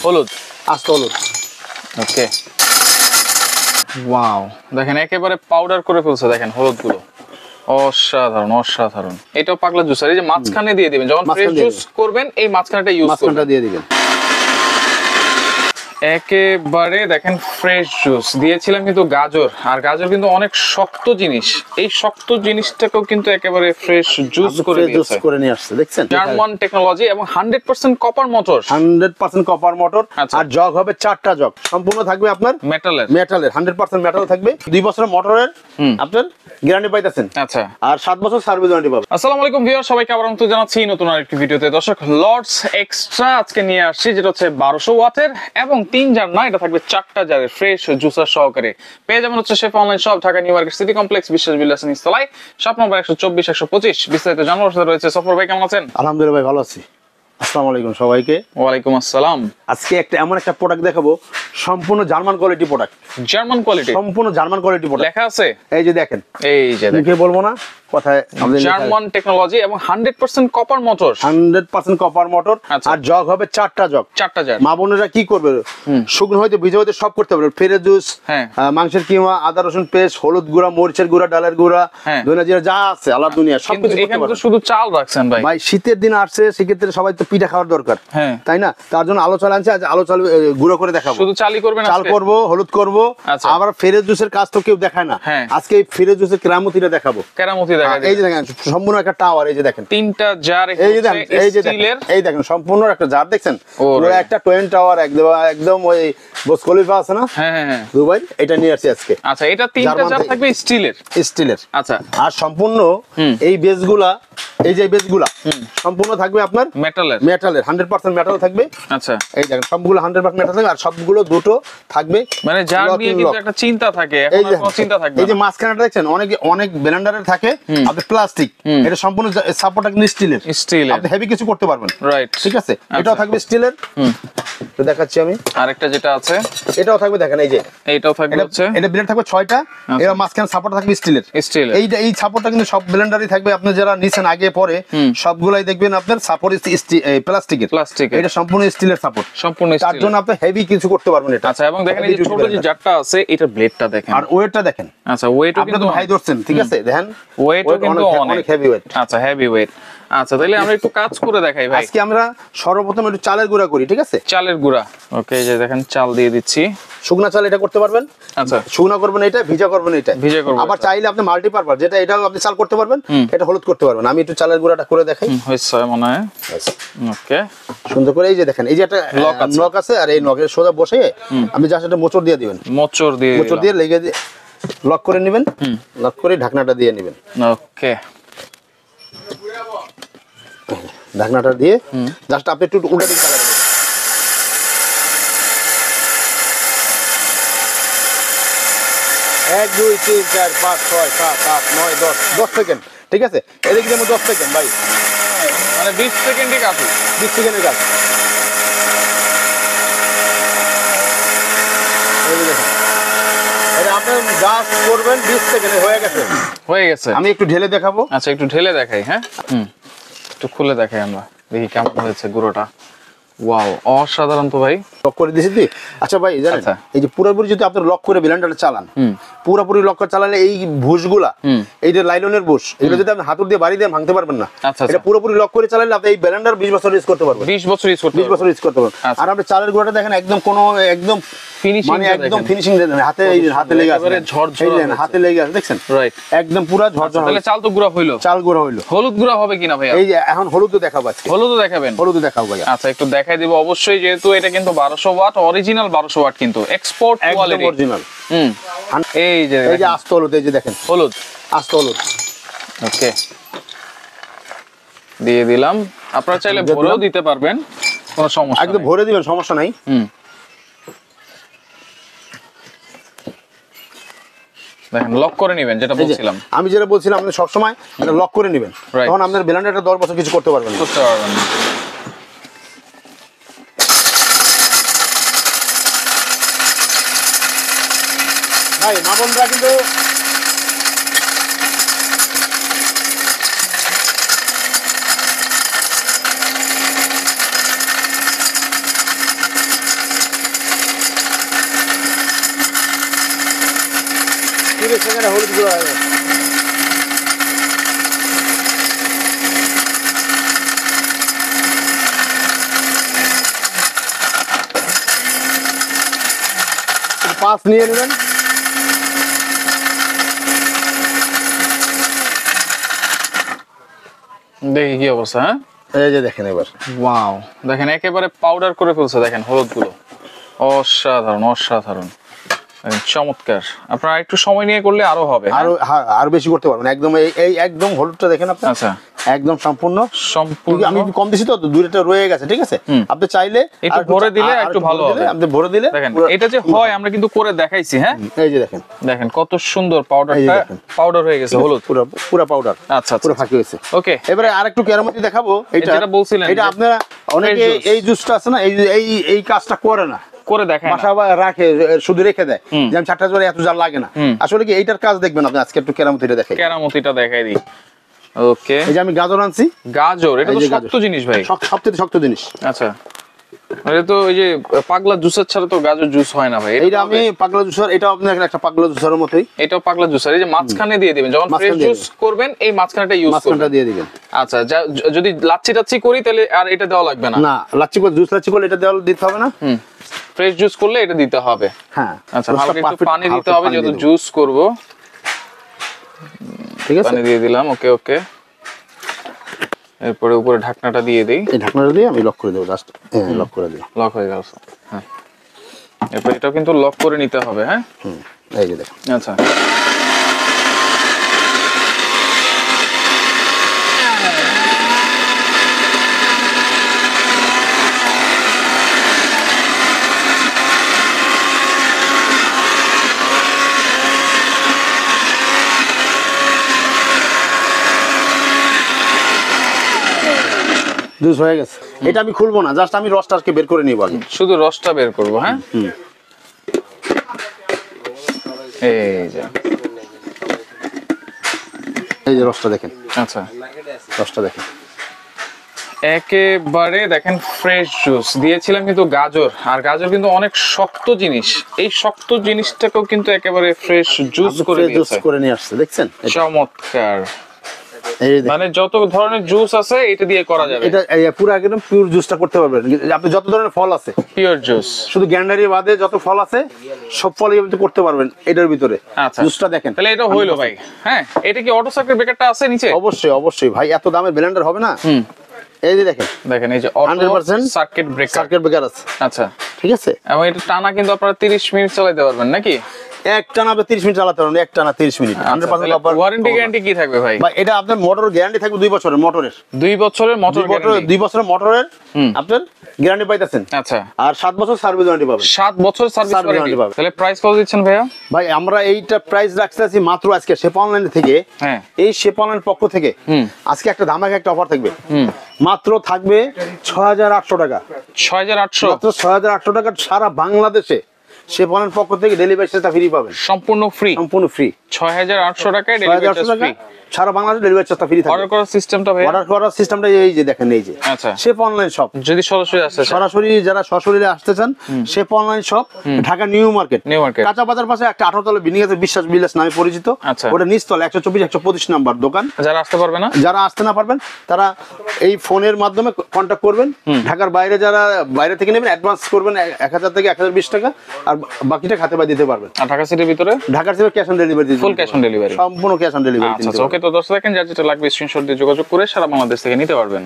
হলুদ, আস্ত হলুদ। ওকে, ওয়াও, দেখেন একেবারে পাউডার করে ফেলছে, দেখেন হলুদ গুলো, অসাধারণ অসাধারণ। এটাও পাগলা জুসার, এই যে মাঝখানে দিয়ে দিবেন যখন ফ্রেশ জুস করবেন, এই মাঝখানেটা ইউজ করবেন, মাঝখানটা দিয়ে দিবেন। একেবারে দেখেন ফ্রেশ জুস দিয়েছিলাম, কিন্তু গাজর, আর গাজর কিন্তু অনেক শক্ত জিনিস, এই শক্ত জিনিসটাকেও কিন্তু একেবারে ফ্রেশ জুস করে দিয়েছে, করে নিয়ে আসছে, দেখছেন জার্মান টেকনোলজি এবং 100% কপার মোটর, 100% কপার মোটর। আর জগ হবে 4টা জগ, সম্পূর্ণ থাকবে আপনার মেটালের, 100% মেটাল থাকবে। 2 বছরের মোটরের আপনার গ্যারান্টি পাইতেছেন। আচ্ছা, আর 7 বছর সার্ভিস ওয়ারেন্টি পাবেন। আসসালামু আলাইকুম ভিউয়ার, সবাইকে আবার আমন্ত্রণ জানাচ্ছি নতুন আরেকটি ভিডিওতে। দর্শক, লর্ডস এক্সট্রা আজকে নিয়ে আসছি, যেটা হচ্ছে 1200 ওয়াটের এবং 3 জার না, এটা থাকবে 4টা জারের ফ্রেশ জুসার সহকারে। পেয়ে যাবেন হচ্ছে chef online shop, Dhaka new market city complex, বিশ্বাস বিল্ডার্স নিচতলায়, শপ নম্বর 124-125। বিস্তারিত জানার সাথে রয়েছে সফর ভাই। কেমন আছেন? আলহামদুলিল্লাহ ভাই, ভালো আছি। আসসালামু আলাইকুম সবাইকে। ওয়ালাইকুম আসসালাম। আজকে এমন একটা প্রোডাক্ট দেখাবো, সম্পূর্ণ German quality product. German quality, সম্পূর্ণ জার্মান কোয়ালিটি প্রোডাক্ট লেখা আছে, এই যে দেখেন, এই যে মুখে বলবো না, কথায় জার্মান টেকনোলজি এবং 100% কপার মোটর, 100% কপার মোটর। আর জগ হবে 4টা জগ, 4টা জার। মা বোনেরা কি করবে, শুকনো হইতে ভিজে হইতে সব করতে পারবে। ফেরে জুস, মাংসের কিমা, আদা রসুন পেস্ট, হলুদ গুঁড়া, মরিচের গুঁড়া, ডালের গুঁড়া, ধনিয়া জিরা যা আছে আলাদা দুনিয়া সবকিছু। এখানে তো শুধু চাল রাখছেন ভাই। ভাই শীতের দিন আসছে, সেক্ষেত্রে সবাই তো পিঠা খাওয়ার দরকার, তাই না? তার জন্য আলো চাল আনছে, আজ আলো চাল গুঁড়ো করে দেখাবো। শুধু চালই করবেন? চাল করবো, হলুদ করবো। আবার ফেরে জুসের কাজ তো কেউ দেখায় না, আজকে এই ফেরে জুসের কেরামতিটা দেখাবো। কেরামতি দেখা, এই যে দেখেন সম্পূর্ণ একটা টাওয়ার, এই যে দেখেন 3টা জার, এই যে দেখেন, এই দেখেন সম্পূর্ণ একটা জার দেখছেন, পুরো একটা টুয়েন টাওয়ার, একদম ওই বুর্জ খলিফা আছে না, দুবাই, এটা নিয়ে আসছি আজকে। আচ্ছা, এটা 3টা জার থাকবে স্টিলের। আচ্ছা, আর সম্পূর্ণ এই বেসগুলা, এই যে বেসগুলা সম্পূর্ণ থাকবে আপনার মেটালের 100% মেটাল থাকবে। আচ্ছা, এই দেখেন সবগুলো 100% মেটাল থাকবে, আর সবগুলো দুটো থাকবে, মানে জার নিয়ে কিন্তু একটা চিন্তা থাকে, এখন আর কোনো চিন্তা থাকবে না। এই যে মাঝখানেটা দেখছেন, অনেক ব্লেন্ডারের থাকে আপনার প্লাস্টিক, এটা সম্পূর্ণ সাপোর্টটা কিন্তু স্টিলের, আপনি হেভি কিছু করতে পারবেন, রাইট? ঠিক আছে, এটাও থাকবে স্টিলের। তো দেখাচ্ছি আমি আরেকটা যেটা আছে, এটাও থাকবে, দেখেন এই যে এটাও থাকবে, হচ্ছে এটা ব্লেড থাকবে 6টা, এর মাঝখানে সাপোর্ট থাকবে স্টিলের। এই সাপোর্টটা কিন্তু সব ব্লেন্ডারই থাকবে, আপনি যারা নিছেন আগে পরে সবগুলাই দেখবেন আপনার সাপোর্ট প্লাস্টিকের, এটা সম্পূর্ণ স্টিলের সাপোর্ট, সম্পূর্ণ। তার জন্য আপনি হেভি কিছু করতে পারবেন এটা। আচ্ছা, এবং দেখেন এই যে ছোট যে জারটা আছে, এটার ব্লেডটা দেখেন, আর ওয়েটটা দেখেন। আচ্ছা, ওয়েটও কিন্তু হাই ধরছেন, ঠিক আছে, দেখেন ওয়েটও কিন্তু অনেক হেভি ওয়েট। আচ্ছা, হেভি ওয়েট। আচ্ছা, তাহলে আমরা একটু কাজ করে দেখাই ভাই। আজকে আমরা সর্বপ্রথম একটু চালের গুঁড়া করি, ঠিক আছে? চালের গুঁড়া, ওকে, এই যে দেখেন চাল দিয়ে দিচ্ছি। শুকনা চাল এটা করতে পারবেন। আচ্ছা, শুকনা করবেন এটা, ভিজা করবেন এটা, ভিজা করবেন। আবার চাইলে আপনি মাল্টিপারপাস, যেটা এটাও আপনি চাল করতে পারবেন, এটা হলুদ করতে পারবেন। আমি একটু চালের গুঁড়াটা করে দেখাই, হয়েছে মনে হয়। ওকে, সুন্দর করে এই যে দেখেন, এই যে একটা নখ আছে, আর এই নখের সোজা বসে আপনি জাস্ট একটা মোচড় দিয়ে দিবেন, মোচড় দিয়ে লেগে লক করে নেবেন, লক করে ঢাকনাটা দিয়ে নেবেন। ওকে, ঢাকনাটা দিয়ে জাস্ট আপনি একটু উল্টা দিকে চালাবেন। 1 2 3 4 5 6 7 8 9 10 সেকেন্ড, ঠিক আছে? এদিকে যেমন 10 সেকেন্ড ভাই, মানে 20 সেকেন্ডই কাজ, 20 সেকেন্ডের কাজ। এটা আপনি জাস্ট করবেন 20 সেকেন্ডে, হয়ে গেছে। আমি একটু ঢেলে দেখাবো। আচ্ছা, একটু ঢেলে দেখাই, হ্যাঁ, একটু খুলে দেখাই, আমরা দেখি কেমন হয়েছে গুঁড়োটা। ওয়াও, অসাধারণ তো ভাই, লক করে দিয়েছি দি। আচ্ছা ভাই, জানেন এই যে পুরোপুরি যদি আপনি লক করে ব্লেন্ডারটা চালান, পুরোপুরি লক করে চালালে এই ভুসগুলা, এই যে লাইলনের ভুস, এগুলো যদি আপনি হাতুড় দিয়ে বাড়ি দিয়ে ভাঙতে পারবেন না। এটা পুরোপুরি লক করে চালালে আপনি এই ব্লেন্ডার 20 বছর ইউজ করতে পারবেন, 20 বছর ইউজ করতে পারবেন। আর আপনি চালের গুঁড়াটা দেখেন একদম কোনো একদম ফিনিশিং, মানে একদম ফিনিশিং, হাতে লেগে আছে, হাতে লেগে আছে, দেখছেন, রাইট, একদম পুরো ঝরঝর। তাহলে চাল তো গুঁড়া হইলো, চাল গুঁড়া হইলো। হলুদ গুঁড়া হবে কিনা ভাই? এই যে এখন হলুদও দেখাবো আজকে, হলুদও দেখাবেন, হলুদও দেখাবো ভাই। আচ্ছা, একটু দেখাই দিব অবশ্যই, যেহেতু এটা কিন্তু 1200 ওয়াট, অরিজিনাল 1200 ওয়াট, কিন্তু এক্সপোর্ট কোয়ালিটি, অরিজিনাল। এই যে আস্ত হলুদ, এই যে দেখেন হলুদ, আস্ত হলুদ। ওকে, দিয়ে দিলাম। আপনারা চাইলে ভরেও দিতে পারবেন, কোনো সমস্যা নেই, একদম ভরে দিবেন, সমস্যা নাই। দেখেন লক করে নেবেন, যেটা বলছিলাম, আমি যেটা বলছিলাম, আপনি সব সময় এটা লক করে নেবেন, তখন আপনার ব্লেন্ডারটা 10 বছর কিছু করতে পারবেন না। ভাই মা বোনরা কিন্তু সেকেন্ডে হলুদ গুঁড়ো হয়ে গেছে। পাঁচ নিয়ে নেবেন। দেখি কি অবস্থা। হ্যাঁ, এই যে দেখেন এবার, ওয়াও, দেখেন একেবারে পাউডার করে ফেলছে। দেখেন হলুদ গুলো অসাধারণ অসাধারণ, চমৎকার। আপনারা একটু সময় নিয়ে করলে আরো হবে, আরো বেশি করতে পারবেন। একদম এই একদম হলুদটা দেখেন আপনি। আচ্ছা, একদম সম্পূর্ণ আমি একটু কম দিছি তো, দুইটা রয়ে গেছে। ঠিক আছে, আপনি চাইলে একটু ভরে দিলে একটু ভালো হবে। আপনি ভরে দিলে দেখেন এটা যে হয়, আমরা কিন্তু করে দেখাইছি। হ্যাঁ, এই যে দেখেন, দেখেন কত সুন্দর পাউডারটা পাউডার হয়ে গেছে, হলুদ পুরো পাউডার। আচ্ছা, পুরো ফাঁকি হয়েছে। ওকে, এবারে আরেকটু কেরামতি দেখাবো। এটা যেটা বলছিলেন, এটা আপনারা অনেকে এই জুসটা আছে না, এই কাজটা করে না, করে দেখায় বাসা রাখে, শুধু রেখে দেয় যে আমি 4টা জোরে এত জাল লাগে না। আসলে কি এইটার কাজ দেখবেন আপনি। আজকে একটু কেরামতিটা দেখাই, কেরামতিটা দেখাই দিই। ওকে, এই যে আমি গাজর আনছি। গাজর, এটা তো শক্ত জিনিস ভাই, সবচেয়ে শক্ত জিনিস। আচ্ছা, এটা তো ওই যে পাগলা জুসার ছাড়া তো গাজর জুস হয় না ভাই। এইটা আমি পাগলা জুসার, এটা আপনি একটা পাগলা জুসারের মতোই। এটাও পাগলা জুসার। এই যে মাঝখানে দিয়ে দিবেন, যখন ফ্রেশ জুস করবেন এই মাঝখানেটা ইউজ করবেন, মাঝখানটা দিয়ে দিবেন। আচ্ছা, যদি লাচ্ছি টাচ্ছি করি তাহলে আর এটা দেওয়া লাগবে না। না, লাচ্ছি করে জুস লাচ্ছি করলে এটা দেওয়া দিতে হবে না। ফ্রেশ জুস করলে এটা দিতে হবে। হ্যাঁ, আচ্ছা, হালকা একটু পানি দিতে হবে যেহেতু জুস করব। ঠিক আছে, পানি দিয়ে দিলাম। ওকে ওকে, এরপরে উপরে ঢাকনাটা দিয়ে দেই। এই ঢাকনাটা দিয়ে আমি লক করে দেব। জাস্ট লক করে দিলাম। লক হয়ে গেল। হ্যাঁ, এরপর এটাও কিন্তু লক করে নিতে হবে। হ্যাঁ, এই যে দেখুন। আচ্ছা, জুস হয়ে গেছে। এটা আমি খুলবো না, জাস্ট আমি রসটাকে বের করে নিব আগে। শুধু রসটা বের করব। হ্যাঁ, এই যে রসটা দেখেন। আচ্ছা, রসটা দেখেন, একেবারে দেখেন ফ্রেশ জুস দিয়েছিলাম কিন্তু গাজর, আর গাজর কিন্তু অনেক শক্ত জিনিস। এই শক্ত জিনিসটাকেও কিন্তু একেবারে ফ্রেশ জুস করে দিয়েছে, করে নিয়ে আসছে। দেখছেন, চমৎকার। এই মানে যত ধরনের জুস আছে এটা দিয়ে করা যাবে। এটা পুরো একদম পিওর জুসটা করতে পারবেন আপনি। যত ধরনের ফল আছে পিওর জুস, শুধু গ্যান্ডারি বাদে যত ফল আছে সব ফলই আপনি করতে পারবেন এটার ভিতরে। আচ্ছা, জুসটা দেখেন। তাহলে এটা হইলো ভাই। হ্যাঁ, এটা কি অটো সার্কিট ব্রেকারটা আছে নিচে? অবশ্যই অবশ্যই ভাই, এত দামের ব্লেন্ডার হবে না। এই যে দেখেন, দেখেন এই যে 100% সার্কিট ব্রেকার আছে। আচ্ছা, ঠিক আছে, এবং এটা টানা কিন্তু আপনারা 30 মিনিট চালাতে পারবেন নাকি? এক টানা 30 মিনিট চালাতে পারবেন। এক টানা 30 মিনিট। 100% অফার। ওয়ারেন্টি গ্যারান্টি কি থাকবে ভাই? ভাই এটা আপনার মোটর গ্যারান্টি থাকবে 2 বছরের। মোটরের 2 বছরের মোটর গ্যারান্টি। 2 বছরের মোটরের আপনার গ্যারান্টি পাইতেছেন। আচ্ছা, আর 7 বছর সার্ভিস ওয়ারেন্টি পাবেন। 7 বছর সার্ভিস ওয়ারেন্টি পাবেন। তাহলে প্রাইস কত দিচ্ছেন ভাইয়া? ভাই আমরা এইটা প্রাইস রাখতেছি মাত্র আজকে শেপ অনলাইন থেকে। হ্যাঁ, এই শেপ অনলাইন পক্ষ থেকে আজকে একটা ধামাকা একটা অফার থাকবে। মাত্র থাকবে 6800 টাকা। 6800, মাত্র 6800 টাকা সারা বাংলাদেশে শেপ অনলাইন পক্ষ থেকে ডেলিভারি চার্জটা ফ্রি পাবেন। সম্পূর্ণ ফ্রি, সম্পূর্ণ ফ্রি। 6800 টাকায় ডেলিভারি চার্জ ফ্রি। সারা বাংলাদেশে ডেলিভারি চার্জটা ফ্রি থাকবে। অর্ডার করার সিস্টেমটা ভাই? অর্ডার করার সিস্টেমটা এই যে দেখেন, এই যে আচ্ছা, শেপ অনলাইন শপ। যদি সরাসরি আসতে চান, সরাসরি যারা সরাসরি আসতে চান, shape online shop, Dhaka new market. কাঁচা বাজার পাশে একটা 18 তলা বিল্ডিং আছে, বিশ্বাস বিলাস নামে পরিচিত। আচ্ছা, ওটা নিচতলা 124 125 নাম্বার দোকান। যারা আসতে পারবে না, যারা আসতে না পারবেন তারা এই ফোনের মাধ্যমে কন্ট্যাক্ট করবেন। ঢাকার বাইরে যারা বাইরে থেকে নেবেন অ্যাডভান্স করবেন 1000 থেকে 1020 টাকা, আর বাকিটা খাতে পাই দিতে পারবেন। আর ঢাকা সিটির ভিতরে ঢাকার থেকে ক্যাশ অন ডেলিভারি দিতে, ফুল ক্যাশ অন ডেলিভারি, সম্পূর্ণ ক্যাশ অন ডেলিভারি। আচ্ছা, ওকে। তো দর্শক দেখেন, যার যেটা লাগবে স্ক্রিনশট দিয়ে যোগাযোগ করে সারা বাংলাদেশ থেকে নিতে পারবেন।